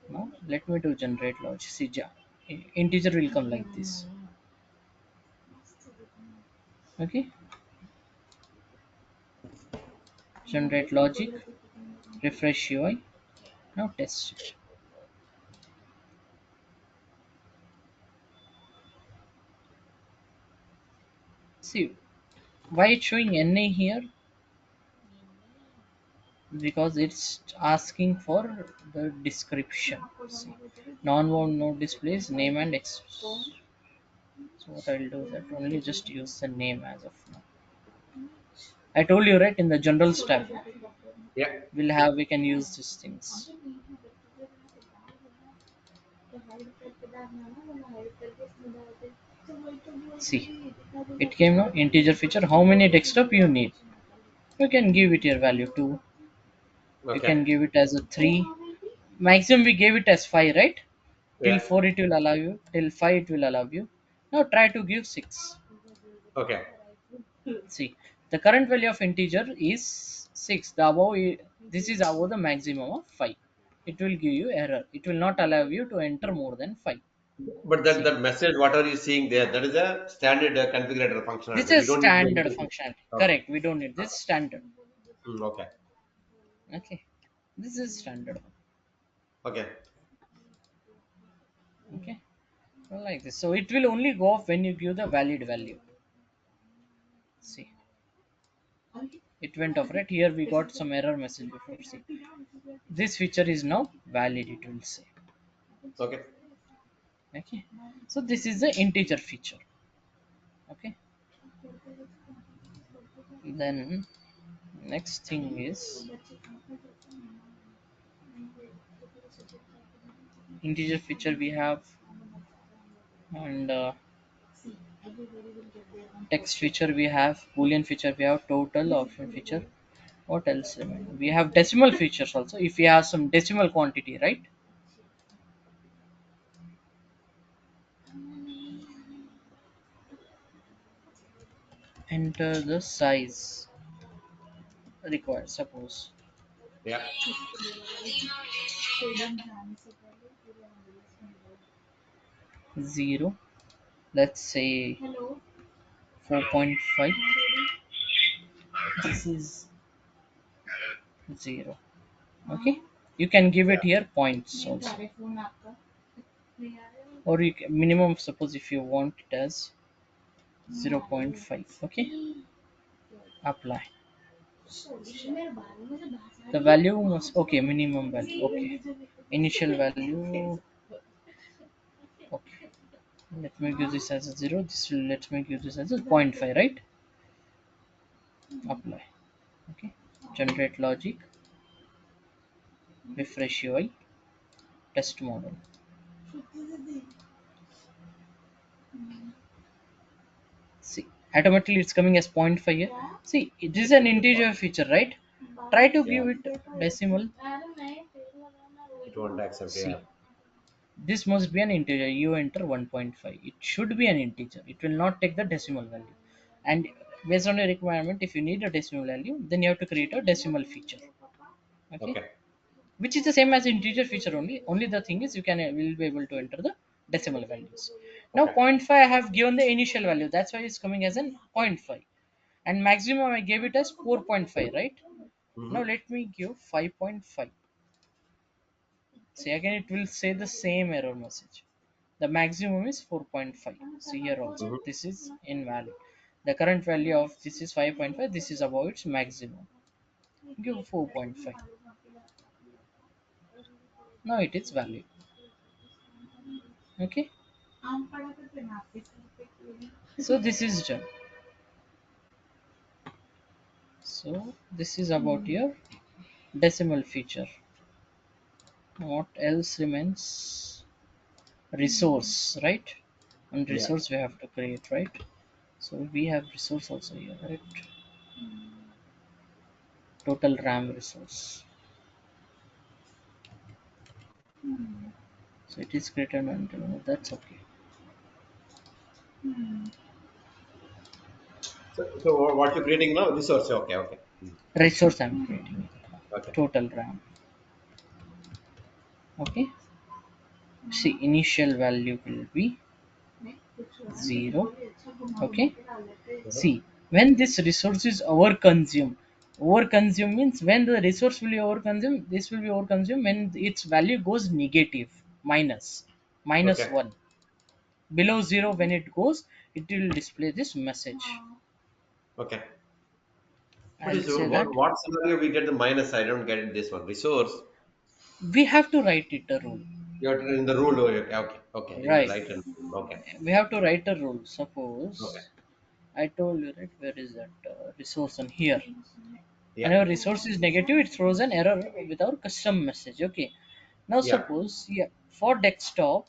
Now let me do generate logic. See, integer will come like this. Okay, generate logic, refresh UI. Now test it. See why it's showing NA here, because it's asking for the description. See, non-wound node displays name and so what I'll do that only just use the name as of now. I told you right, in the general tab Yeah. we can use these things. See, it came now integer feature. How many desktop you need? You can give it your value 2. You Okay. can give it as a 3. Maximum we gave it as 5, right? Till Yeah. 4 it will allow you. Till 5 it will allow you. Now try to give 6. Okay. See, the current value of integer is 6. This is above the maximum of 5. It will give you error. It will not allow you to enter more than 5. But that See, that message, whatever you seeing there, that is a standard configurator this functionality. We is don't need to do standard anything. functionality. Okay. Correct. We don't need this standard. Okay. Okay. This is standard. Okay. Okay. Like this. So it will only go off when you give the valid value. See, it went off right here. We got some error message before. See, this feature is now valid. It will say. Okay. Okay. So this is the integer feature. Okay. Then next thing is integer feature we have, and text feature we have, boolean feature we have, total option feature. What else we have? Decimal features also, if we have some decimal quantity, right? Enter the size required, suppose Yeah. 0, let's say 4.5. This is 0. Okay, you can give Yeah. it here points also. or you can, minimum, suppose if you want it as 0.5. Okay, apply. The value must, okay, minimum value, okay, initial value, okay, let me give this as a 0, this will let me give this as a zero point 0.5, right? Apply. Okay, generate logic, refresh UI, test model. See, automatically it's coming as zero point 0.5 here. See, it is an integer feature, right? Try to Yeah, give it decimal. it won't accept. See, Yeah. this must be an integer. You enter 1.5. It should be an integer. It will not take the decimal value. And based on your requirement, if you need a decimal value, then you have to create a decimal feature. Okay, Okay. which is the same as integer feature only. Only the thing is you can will be able to enter the decimal values. Now zero Okay. point 0.5 I have given the initial value. That's why it's coming as an zero point 0.5. And maximum I gave it as 4.5, right? Now Mm-hmm. let me give 5.5. See, again it will say the same error message. The maximum is 4.5. See here also, Mm-hmm. this is invalid. The current value of this is 5.5. This is about its maximum. Give 4.5. Now it is valid. Okay, so this is done. So this is about your decimal feature. What else remains? Resource, right? And Yeah. resource we have to create, right? So we have resource also here, right? Total RAM resource. So it is created and that's okay. So what you're creating now? Resource. Okay. Okay. Mm. Resource I'm creating. Okay. Total RAM. Okay. See, initial value will be 0. Okay. Uh-huh. See, when this resource is overconsumed means when the resource will be overconsumed, this will be overconsumed when its value goes negative, minus Okay. 1. Below 0, when it goes, it will display this message. Okay. But I'll is say that what scenario we get the minus? I don't get it. This one resource. we have to write it a rule, You're in the rule. Okay. Okay. Okay. In the right? right hand. Okay. We have to write a rule. Okay. Suppose I told you, right, where is that resource on here? Yeah. Whenever resource is negative, it throws an error with our custom message. Okay, now Yeah. suppose, yeah, for desktop,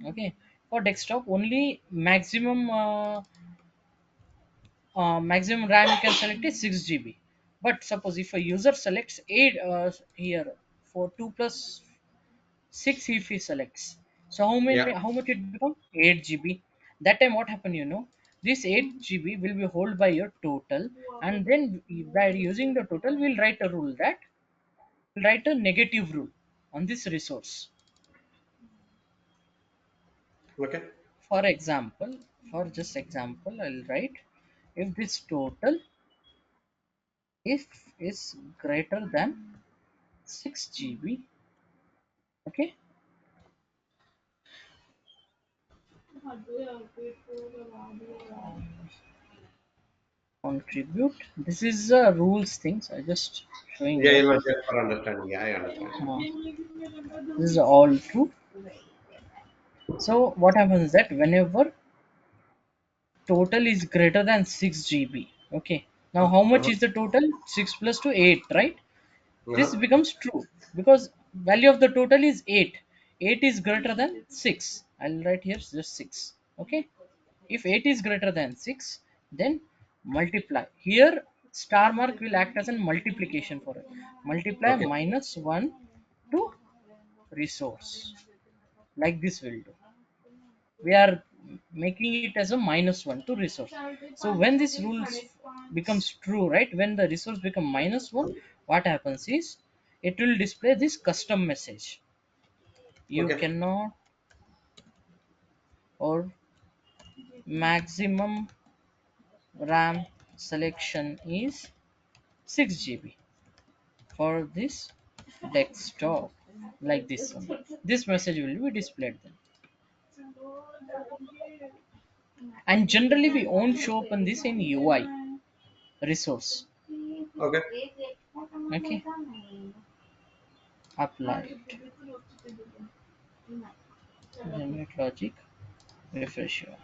okay, for desktop only maximum RAM you can select is 6 GB. But suppose if a user selects 8 here for 2 plus 6, if he selects, so Yeah. how much it become? 8 GB. That time what happen, this 8 GB will be held by your total, and then by using the total we'll write a rule that write a negative rule on this resource. Okay. For example, for just example, I'll write if this total if is greater than 6 GB. Okay, contribute. This is rules things. I just showing Yeah. here. You know, just for understanding. Yeah. I understand. This is all true. So what happens is that whenever total is greater than 6 GB, okay. Now how much Uh-huh. is the total? 6 plus 2 8, right? This Uh-huh. becomes true because value of the total is 8. 8 is greater than 6. I'll write here just 6. Okay. If 8 is greater than 6, then multiply. Here star mark will act as a multiplication for it. Multiply Okay. minus 1 to resource. Like this will do. We are making it as a minus 1 to resource. So when this rules becomes true, right, when the resource become minus 1, what happens is it will display this custom message. You Okay. cannot, or maximum RAM selection is 6 GB for this desktop, like this one. This message will be displayed then. And generally we won't show up on this in UI resource. Okay. Okay, applied, generate logic, refresh UI.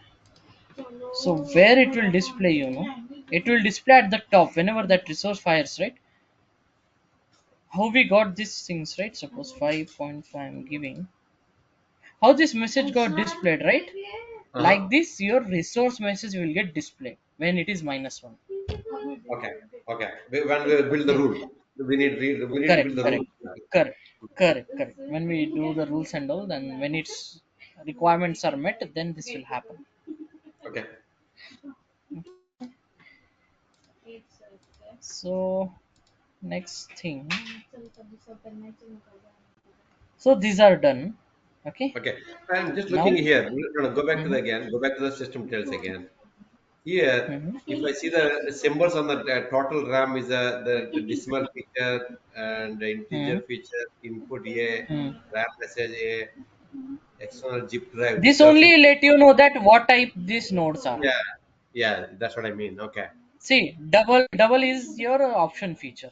So where it will display, it will display at the top whenever that resource fires, right? How we got these things, right? Suppose 5.5 I'm giving. How this message got displayed, right? Uh-huh. Like this, your resource message will get displayed when it is -1. Okay. Okay. When we build the Okay, rule, we need to correct, build the rule. correct, correct, correct. When we do the rules and all, then when its requirements are met, then this will happen. Okay. So next thing, so these are done. Okay, Okay. I'm just now. looking here. No, no, go back to the Mhm, again. Go back to the system details again. Here, if mhm, I see the symbols on the total RAM is the decimal feature and the integer mhm, feature, input A, mhm. RAM message A, external zip drive. This This is also, only let you know that what type these nodes are. yeah, yeah, that's what I mean. Okay. See, double is your option feature.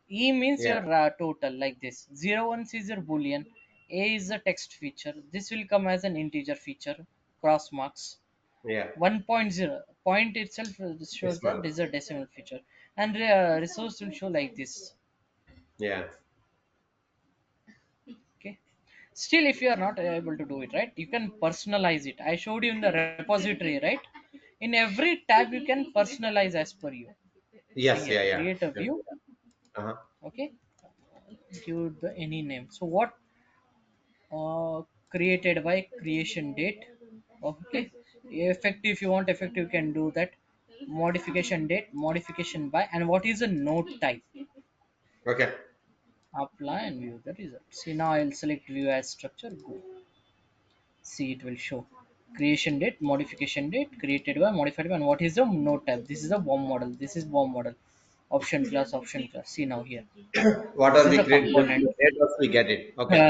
E means Yeah, your total, like this. 01 is your boolean. A is a text feature. This will come as an integer feature. Cross marks. yeah, 1.0 point itself shows that decimal. this is a decimal feature, and resource will show like this. Yeah. Okay. Still, if you are not able to do it right, you can personalize it. I showed you in the repository, right? In every tab, you can personalize as per you. See Yes, here, yeah, yeah. create a Yeah. view. Uh-huh. Okay, give the any name. So what created by creation date. Okay, effective, if you want effective you can do that. Modification date, modification by, and what is a node type. Okay. Apply and view the result. See, now I'll select view as structure, go. See, it will show creation date, modification date, created by, modified by, and what is the node type. This is a bomb model, this is bomb model. Option class. See, now here What this are is we a create? The component. date was we get it. Okay.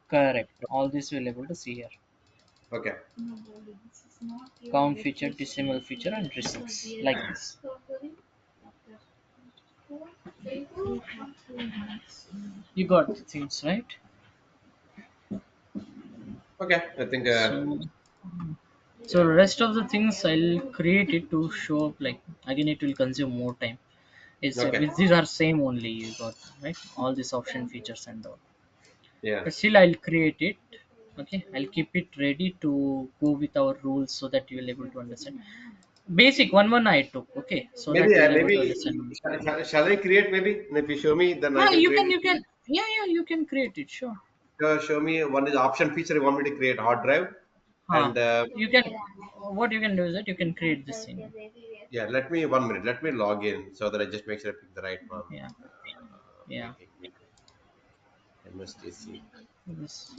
Correct, all this we'll able to see here. Okay. Count feature, decimal feature, and results like this. You got the things right. Okay. I think, So so yeah. rest of the things I'll create it to show up, like again it will consume more time. It's Okay. these are same only, you got right, all these option features and all. Yeah. But still I'll create it. Okay, I'll keep it ready to go with our rules so that you will able to understand. Basic one I took, okay, so that Maybe, you will able maybe to understand. shall I create maybe? And if you show me, then I Ah, can you create can, it. yeah, you can create it, sure. Show me one is option feature. You want me to create hard drive, Huh. and You can, what you can do is that you can create this thing. yeah. Let me 1 minute. Let me log in so that I just make sure I pick the right one. Yeah, yeah. Making MSTC. This.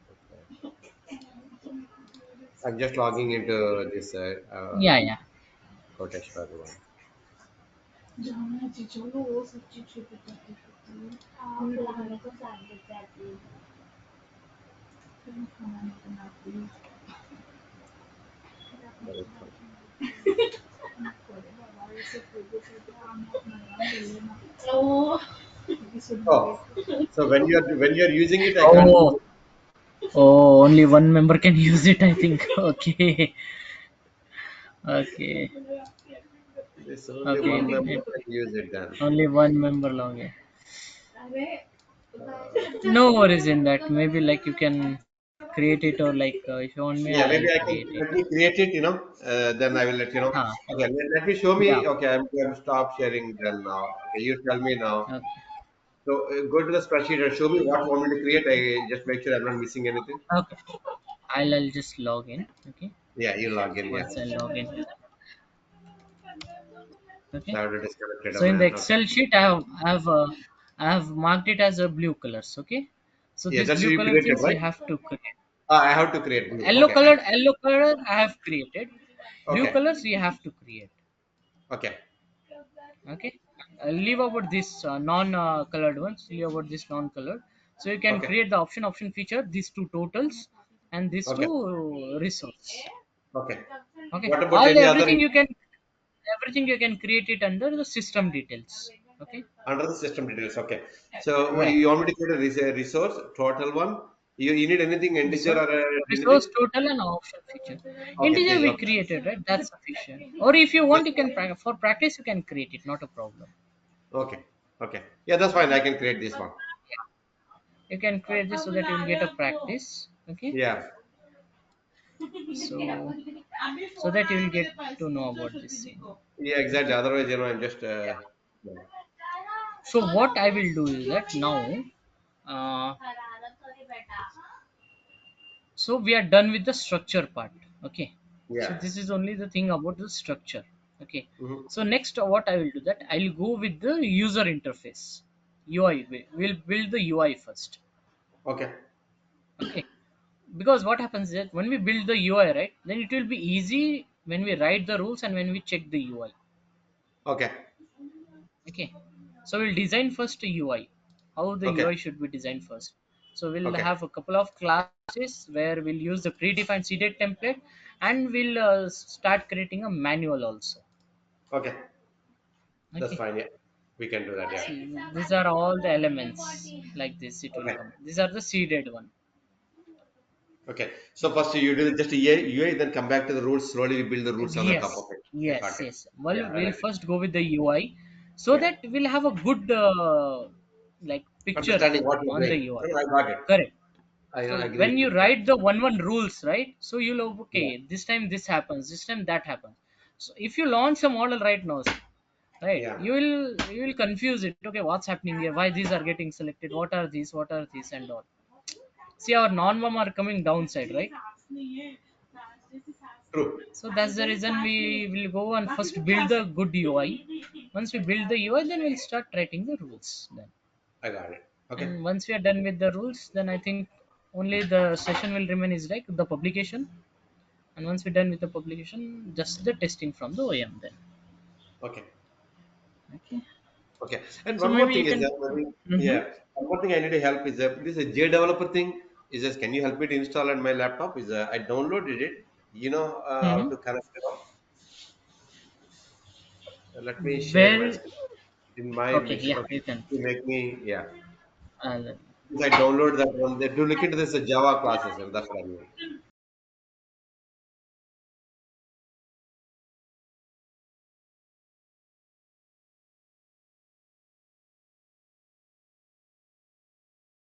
Okay. I'm just logging into this Yeah, yeah. Koteshwar one. Oh, so when you're using it, I can't use Oh, oh, only one member can use it, I think. Okay, okay, it. This only okay. one member can use it then. Only one member log in. Uh, No worries in that. Maybe like you can create it, or like if you want me, yeah, maybe I'll I can create it. let me create it. Then I will let you know. Huh. Okay, let me show Yeah. me. Okay, I'm going to stop sharing then now. Okay, you tell me now. Okay. So go to the spreadsheet and show me what you want me to create. I just make sure I'm not missing anything. Okay. I'll just log in. Okay. Yeah, you log in. Yeah, Once I log in. so Okay. I have to disconnect So a in the minute. Okay. Excel sheet, I have marked it as a blue colors. Okay. So Yeah, these that's blue you color created, things we right? have to create. I have to create blue. Okay. Yellow color I have created. Blue Okay. colors we have to create. Okay. Okay. leave about this non colored ones, leave about this non colored. So you can Okay. create the option feature, these two totals and these Okay. two resource. Okay. Okay, What about all any other everything you can create it under the system details. Okay, under the system details? Okay. So yeah, you want me to create a resource total one? You need anything integer resource or resource anything? total and option feature. Okay. Integer Thing. we Okay. created, right? That's sufficient. Or if you want, That's you can for practice you can create it, not a problem. okay. Okay. Yeah, that's fine. I can create this one. You can create this so that you will get a practice. Okay, Yeah. so so that you will get to know about this thing. Yeah, exactly. Okay, Otherwise, I'm just yeah. so what I will do is that now, uh, so we are done with the structure part. Okay, so Yeah. this is only the thing about the structure. Okay, Mhm. so next what I will do that I'll go with the user interface. UI, we'll build the UI first. Okay. Okay, because what happens is that when we build the UI, right, then it will be easy when we write the rules and when we check the UI. Okay. Okay, so we'll design first the UI, how the Okay. UI should be designed first. So we'll Okay. have a couple of classes where we'll use the predefined seeded template, and we'll start creating a manual also. Okay. That's Okay, fine. Yeah. We can do that. Yeah. see, these are all the elements like this it will Okay. come. These are the seeded one. Okay. So first you do just UI, then come back to the rules. Slowly we build the rules on the top of Yes, it. I yes, got it. yes. Well, Yeah, I we'll like it. first go with the UI so Yeah. that we'll have a good like picture Understanding what you're on the doing. UI. No, I got it. Correct. I So agree when with you you. Yeah. write the one rules, right? So you'll know, Yeah. okay, this time this happens, this time that happens. So if you launch a model right now, right, Yeah. you will confuse it. Okay, what's happening here? Why these are getting selected? What are these? What are these and all? See, our non-mom are coming downside, right? True. So that's the reason we will go and first build the good UI. Once we build the UI, then we'll start writing the rules. Then, I got it. Okay. and once we are done with the rules, then I think only the session will remain is like the publication. And once we're done with the publication, just the testing from the OEM. Then, Okay. okay. Okay. And So one more maybe you thing is can. that maybe, Mhm. yeah, one more thing I need to help is that this is a J developer thing. Is just can you help me to install on my laptop? Is I downloaded it. You know how Mhm. to connect it all. Let me share my Where? screen in my Okay, mix. yeah, Okay. you can. To make me yeah. Uh, Because I download that one. They do look into this Java classes and that's what I mean.